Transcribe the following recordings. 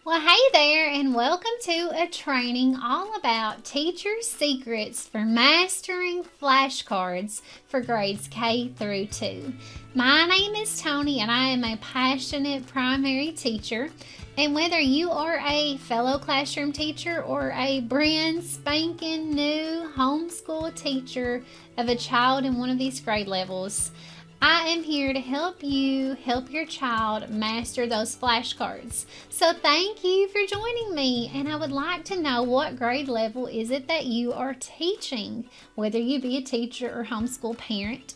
Well, hey there, and welcome to a training all about teacher secrets for mastering flashcards for grades K through 2. My name is Tony, and I am a passionate primary teacher. And whether you are a fellow classroom teacher or a brand spanking new homeschool teacher of a child in one of these grade levels, I am here to help you help your child master those flashcards. So thank you for joining me, and I would like to know what grade level is it that you are teaching, whether you be a teacher or homeschool parent.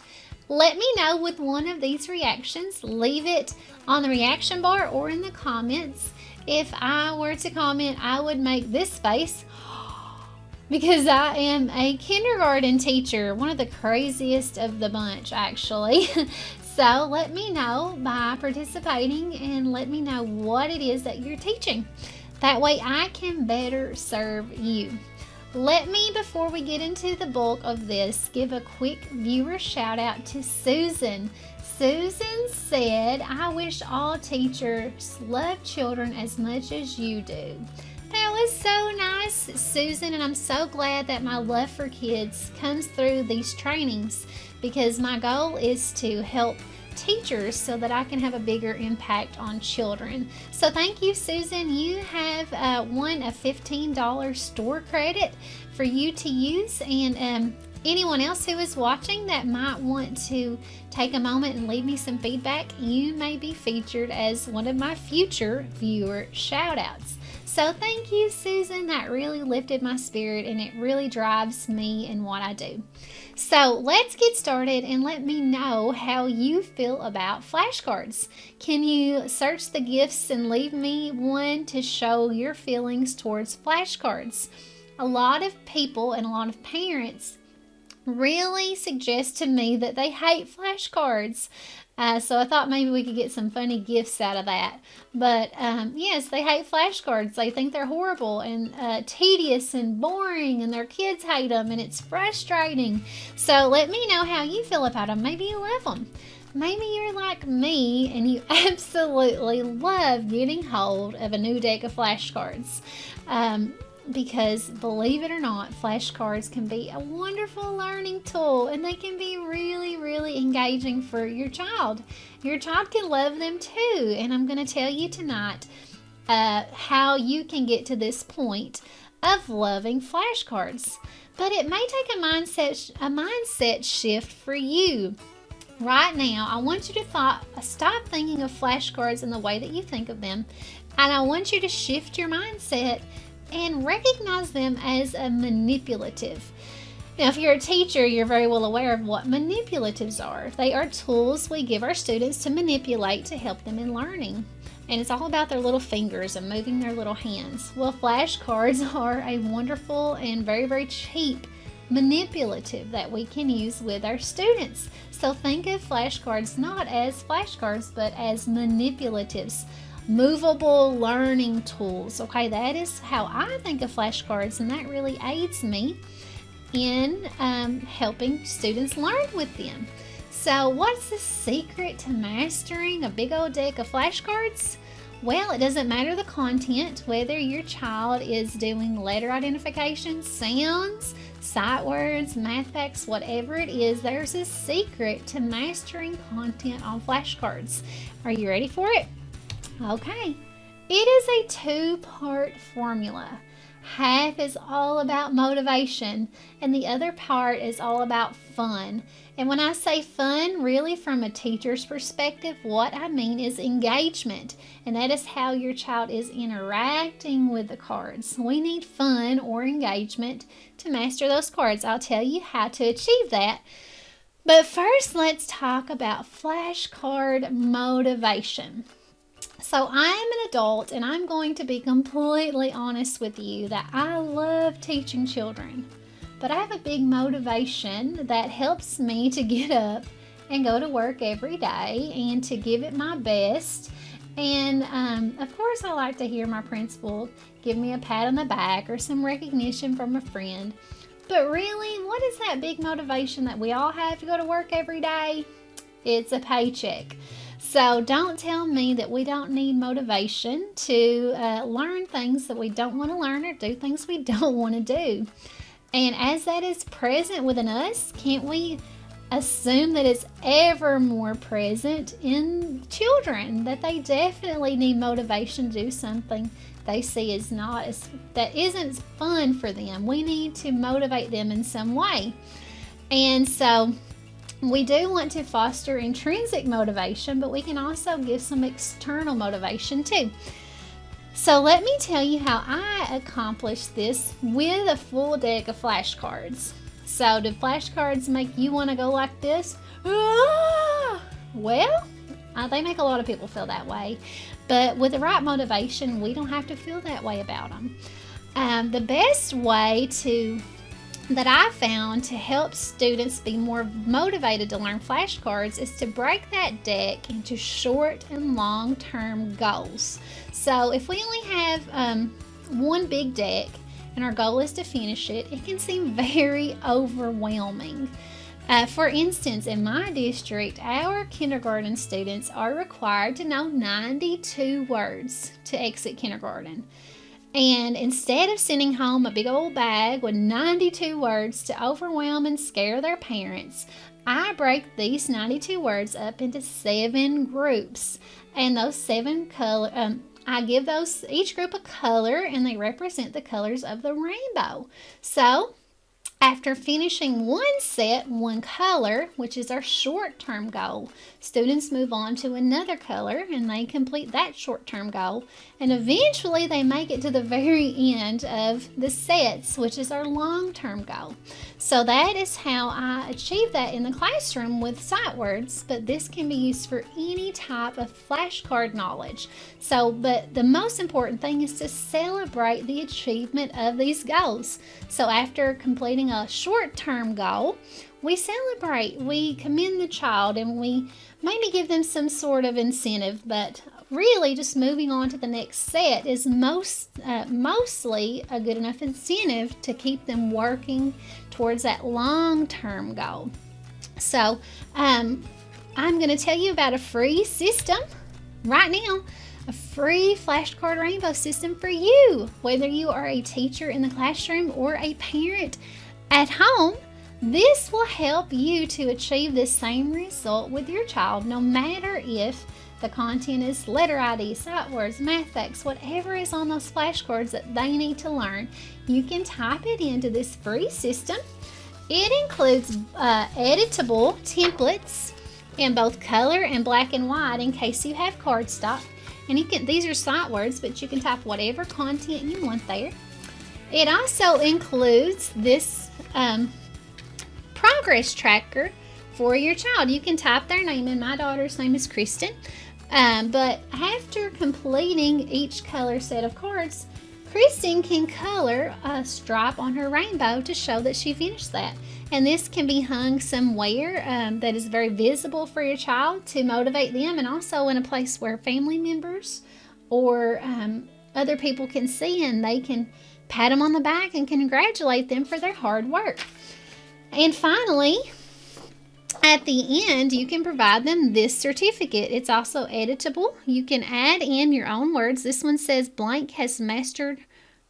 Let me know with one of these reactions. Leave it on the reaction bar or in the comments. If I were to comment, I would make this face because I am a kindergarten teacher, one of the craziest of the bunch, actually. So let me know by participating and let me know what it is that you're teaching. That way I can better serve you. Let me, before we get into the bulk of this, give a quick viewer shout out to Susan. Susan said, "I wish all teachers love children as much as you do." That was so nice, Susan, and I'm so glad that my love for kids comes through these trainings because my goal is to help teachers so that I can have a bigger impact on children. So thank you, Susan. You have won a $15 store credit for you to use, and anyone else who is watching that might want to take a moment and leave me some feedback, you may be featured as one of my future viewer shout outs. So thank you, Susan. That really lifted my spirit and it really drives me in what I do. So let's get started and let me know how you feel about flashcards. Can you search the gifts and leave me one to show your feelings towards flashcards? A lot of people and a lot of parents really suggest to me that they hate flashcards. So I thought maybe we could get some funny gifts out of that. But yes, they hate flashcards. They think they're horrible and tedious and boring, and their kids hate them, and it's frustrating. So let me know how you feel about them. Maybe you love them. Maybe you're like me and you absolutely love getting hold of a new deck of flashcards. Because believe it or not, flashcards can be a wonderful learning tool and they can be really, really engaging for your child. Your child can love them too, and I'm going to tell you tonight how you can get to this point of loving flashcards. But it may take a mindset shift for you. Right now, I want you to stop thinking of flashcards in the way that you think of them, and I want you to shift your mindset and recognize them as a manipulative. Now, if you're a teacher, you're very well aware of what manipulatives are. They are tools we give our students to manipulate to help them in learning. And it's all about their little fingers and moving their little hands. Well, flashcards are a wonderful and very, very cheap manipulative that we can use with our students. So think of flashcards not as flashcards, but as manipulatives. Movable learning tools. Okay, that is how I think of flashcards, and that really aids me in helping students learn with them. So what's the secret to mastering a big old deck of flashcards? Well, it doesn't matter the content, whether your child is doing letter identification, sounds, sight words, math facts, whatever it is, there's a secret to mastering content on flashcards. Are you ready for it? Okay, it is a two-part formula. Half is all about motivation, and the other part is all about fun. And when I say fun, really from a teacher's perspective, what I mean is engagement, and that is how your child is interacting with the cards. We need fun or engagement to master those cards. I'll tell you how to achieve that. But first, let's talk about flashcard motivation. So I am an adult, and I'm going to be completely honest with you that I love teaching children, but I have a big motivation that helps me to get up and go to work every day and to give it my best. And of course, I like to hear my principal give me a pat on the back or some recognition from a friend. But really, what is that big motivation that we all have to go to work every day? It's a paycheck. So don't tell me that we don't need motivation to learn things that we don't want to learn or do things we don't want to do. And as that is present within us, can't we assume that it's ever more present in children, that they definitely need motivation to do something they see that isn't fun for them? We need to motivate them in some way. And so we do want to foster intrinsic motivation, but we can also give some external motivation too. So let me tell you how I accomplished this with a full deck of flashcards. So do flashcards make you want to go like this? Ah! Well, they make a lot of people feel that way. But with the right motivation, we don't have to feel that way about them. The best way that I found to help students be more motivated to learn flashcards is to break that deck into short and long-term goals. So if we only have one big deck and our goal is to finish it, it can seem very overwhelming. For instance, in my district, our kindergarten students are required to know 92 words to exit kindergarten. And instead of sending home a big old bag with 92 words to overwhelm and scare their parents, I break these 92 words up into 7 groups. And those 7 I give each group a color, and they represent the colors of the rainbow. So after finishing one set, one color, which is our short-term goal, students move on to another color and they complete that short-term goal. And eventually they make it to the very end of the sets, which is our long-term goal. So that is how I achieve that in the classroom with sight words, but this can be used for any type of flashcard knowledge. But the most important thing is to celebrate the achievement of these goals. So after completing a short-term goal, we celebrate, we commend the child, and we maybe give them some sort of incentive, but really just moving on to the next set is mostly a good enough incentive to keep them working towards that long-term goal. So I'm going to tell you about a free system right now, a free flashcard rainbow system for you, whether you are a teacher in the classroom or a parent at home. This will help you to achieve the same result with your child, no matter if the content is letter ID, sight words, math facts, whatever is on those flashcards that they need to learn. You can type it into this free system. It includes editable templates in both color and black and white in case you have cardstock. And these are sight words, but you can type whatever content you want there. It also includes this progress tracker for your child. You can type their name in. My daughter's name is Kristen. But after completing each color set of cards, Kristen can color a stripe on her rainbow to show that she finished that. And this can be hung somewhere that is very visible for your child to motivate them, and also in a place where family members or other people can see, and they can pat them on the back and congratulate them for their hard work. And finally, at the end, you can provide them this certificate. It's also editable. You can add in your own words. This one says blank has mastered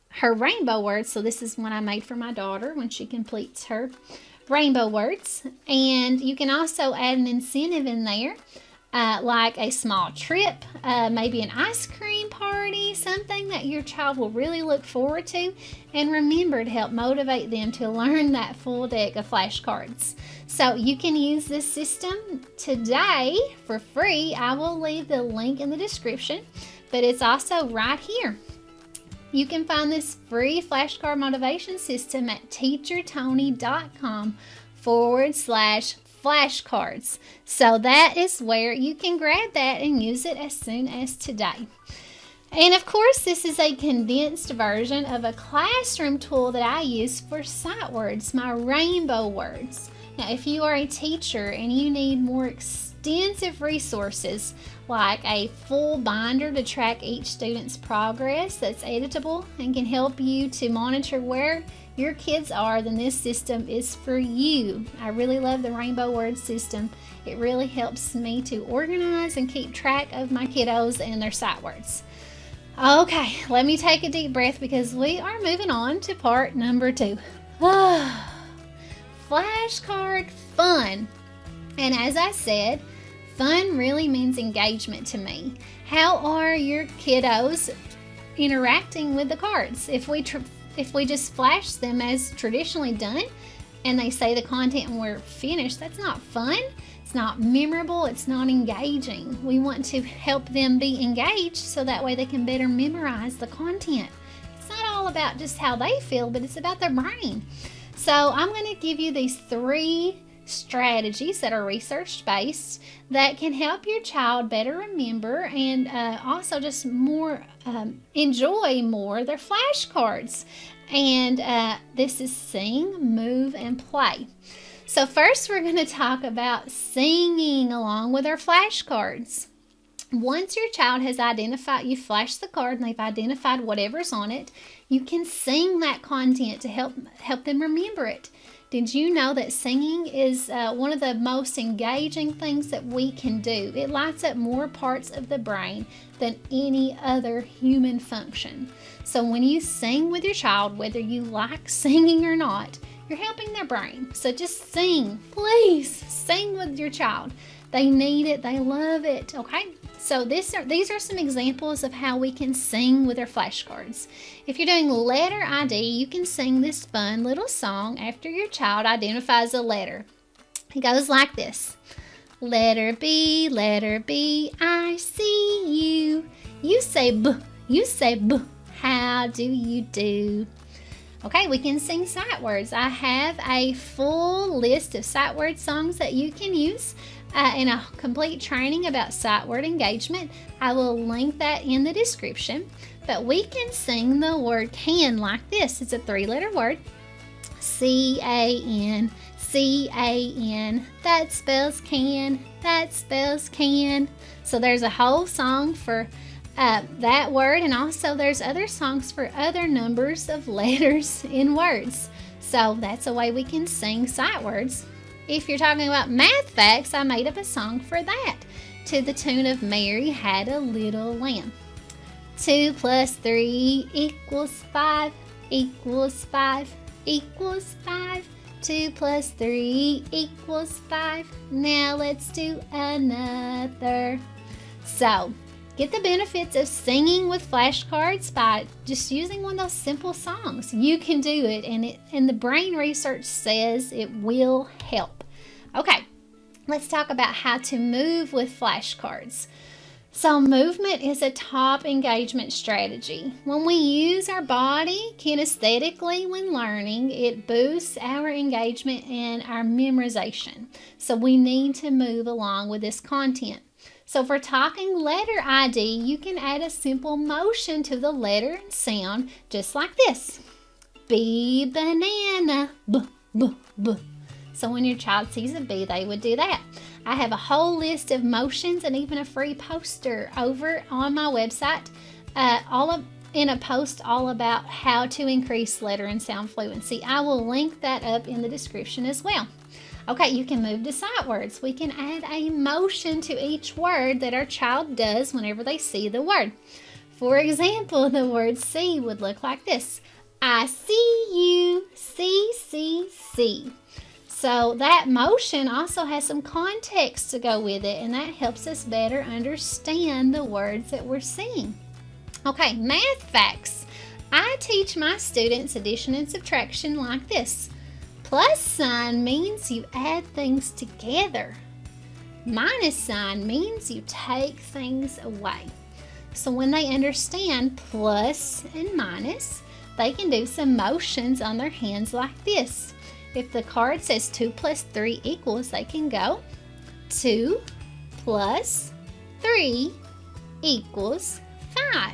her rainbow words. So this is one I made for my daughter when she completes her rainbow words. And you can also add an incentive in there, like a small trip, maybe an ice cream party, something that your child will really look forward to. And remember, to help motivate them to learn that full deck of flashcards. So you can use this system today for free. I will leave the link in the description, but it's also right here. You can find this free flashcard motivation system at teachertony.com/flashcards. So that is where you can grab that and use it as soon as today. And of course, this is a condensed version of a classroom tool that I use for sight words, my rainbow words. Now, if you are a teacher and you need more extensive resources like a full binder to track each student's progress that's editable and can help you to monitor where your kids are, then this system is for you. I really love the Rainbow Word system. It really helps me to organize and keep track of my kiddos and their sight words. Okay, let me take a deep breath because we are moving on to part number 2. Flashcard fun. And as I said, fun really means engagement to me. How are your kiddos interacting with the cards? If we just flash them as traditionally done and they say the content and we're finished, that's not fun. It's not memorable. It's not engaging. We want to help them be engaged so that way they can better memorize the content. It's not all about just how they feel, but it's about their brain. So I'm going to give you these 3 strategies that are research based that can help your child better remember and also just more enjoy more their flashcards. And this is sing, move, and play. So first we're going to talk about singing along with our flashcards. Once your child has identified, you flash the card and they've identified whatever's on it, you can sing that content to help them remember it. Did you know that singing is one of the most engaging things that we can do? It lights up more parts of the brain than any other human function. So when you sing with your child, whether you like singing or not, you're helping their brain. So just sing, please sing with your child. They need it, they love it, okay? So these are some examples of how we can sing with our flashcards. If you're doing letter ID, you can sing this fun little song after your child identifies a letter. It goes like this. Letter B, I see you. You say B, how do you do? Okay, we can sing sight words. I have a full list of sight word songs that you can use in a complete training about sight word engagement. I will link that in the description. But we can sing the word can like this. It's a 3-letter word. C-A-N, C-A-N. That spells can, that spells can. So there's a whole song for that word, and also there's other songs for other numbers of letters in words. So that's a way we can sing sight words. If you're talking about math facts, I made up a song for that to the tune of Mary Had a Little Lamb. 2 plus 3 equals 5, equals 5, equals 5. 2 plus 3 equals 5. Now let's do another. So, get the benefits of singing with flashcards by just using one of those simple songs. You can do it, and the brain research says it will help. Okay, let's talk about how to move with flashcards. So movement is a top engagement strategy. When we use our body kinesthetically when learning, it boosts our engagement and our memorization. So we need to move along with this content. So for talking letter ID, you can add a simple motion to the letter and sound just like this. B, banana, b, b, b. So when your child sees a B, they would do that. I have a whole list of motions and even a free poster over on my website, in a post all about how to increase letter and sound fluency. I will link that up in the description as well. Okay, you can move to sight words. We can add a motion to each word that our child does whenever they see the word. For example, the word see would look like this. I see you, see. So that motion also has some context to go with it, and that helps us better understand the words that we're seeing. Okay, math facts. I teach my students addition and subtraction like this. Plus sign means you add things together. Minus sign means you take things away. So when they understand plus and minus, they can do some motions on their hands like this. If the card says 2 plus 3 equals, they can go 2 plus 3 equals 5.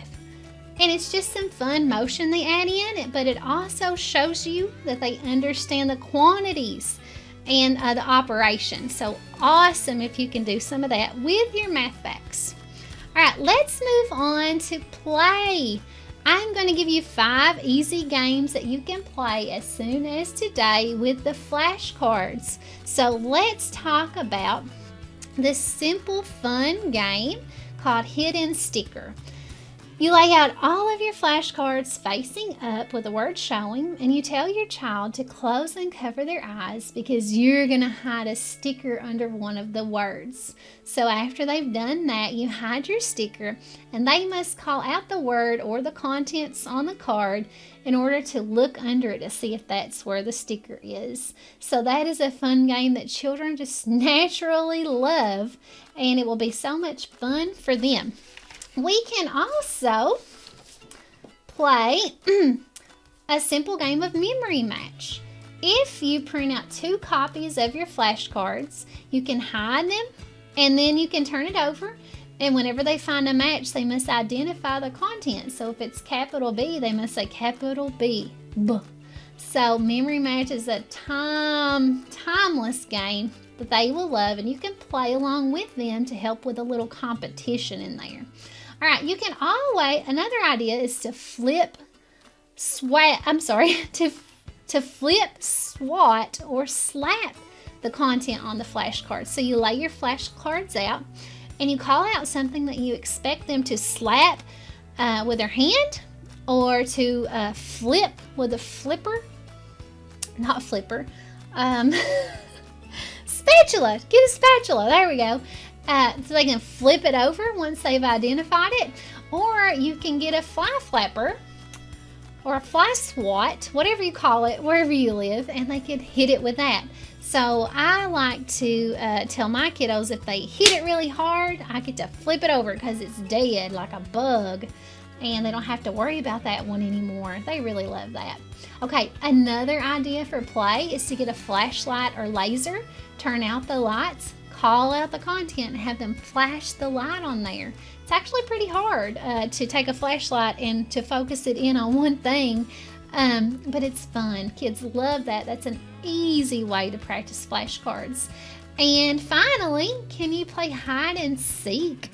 And it's just some fun motion they add in, but it also shows you that they understand the quantities and the operation. So awesome if you can do some of that with your math facts. All right, let's move on to play. I'm going to give you 5 easy games that you can play as soon as today with the flashcards. So let's talk about this simple, fun game called Hidden Sticker. You lay out all of your flashcards facing up with the word showing, and you tell your child to close and cover their eyes because you're going to hide a sticker under one of the words. So after they've done that, you hide your sticker, and they must call out the word or the contents on the card in order to look under it to see if that's where the sticker is. So that is a fun game that children just naturally love, and it will be so much fun for them. We can also play a simple game of memory match. If you print out 2 copies of your flashcards, you can hide them and then you can turn it over. And whenever they find a match, they must identify the content. So if it's capital B, they must say capital B. B. So memory match is a timeless game that they will love, and you can play along with them to help with a little competition in there. All right, you can always, another idea is to flip, swat, or slap the content on the flashcards. So you lay your flashcards out and you call out something that you expect them to slap with their hand, or to flip with a flipper, not flipper, spatula, get a spatula, there we go. So they can flip it over once they've identified it. Or you can get a fly flapper or a fly swat, whatever you call it, wherever you live, and they could hit it with that. So I like to tell my kiddos if they hit it really hard, I get to flip it over because it's dead like a bug, and they don't have to worry about that one anymore. They really love that. Okay, another idea for play is to get a flashlight or laser, turn out the lights, call out the content, and have them flash the light on there. It's actually pretty hard to take a flashlight and to focus it in on one thing, but it's fun. Kids love that. That's an easy way to practice flashcards. And finally, can you play hide and seek?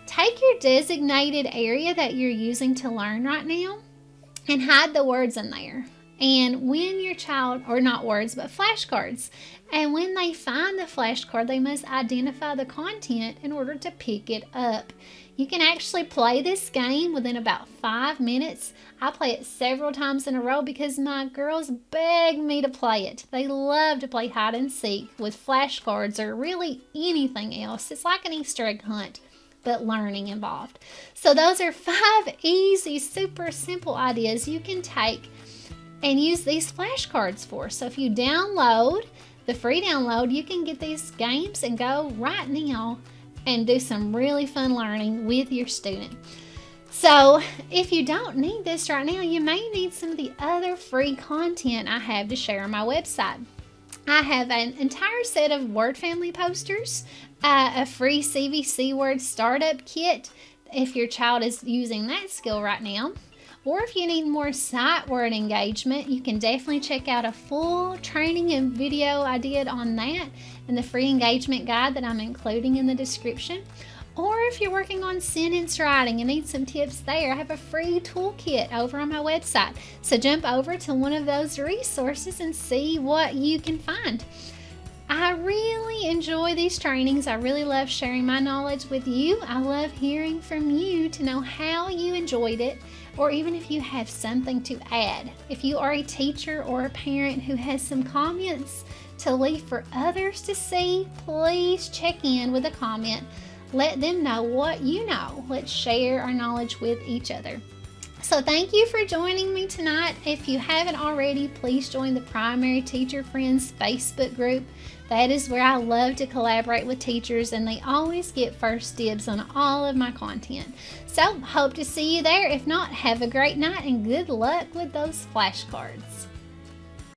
Take your designated area that you're using to learn right now and hide the words in there. And when your child, or not words, but flashcards, and when they find the flashcard, they must identify the content in order to pick it up. You can actually play this game within about 5 minutes. I play it several times in a row because my girls beg me to play it. They love to play hide and seek with flashcards or really anything else. It's like an Easter egg hunt, but learning involved. So those are 5 easy, super simple ideas you can take and use these flashcards for. So if you download the free download, you can get these games and go right now and do some really fun learning with your student. So if you don't need this right now, you may need some of the other free content I have to share on my website. I have an entire set of word family posters, a free CVC word startup kit if your child is using that skill right now. Or if you need more sight word engagement, you can definitely check out a full training and video I did on that in the free engagement guide that I'm including in the description. Or if you're working on sentence writing and need some tips there, I have a free toolkit over on my website. So jump over to one of those resources and see what you can find. I really enjoy these trainings. I really love sharing my knowledge with you. I love hearing from you to know how you enjoyed it, or even if you have something to add. If you are a teacher or a parent who has some comments to leave for others to see, please check in with a comment. Let them know what you know. Let's share our knowledge with each other. So thank you for joining me tonight. If you haven't already, please join the Primary Teacher Friends Facebook group. That is where I love to collaborate with teachers, and they always get first dibs on all of my content. So hope to see you there. If not, have a great night and good luck with those flashcards.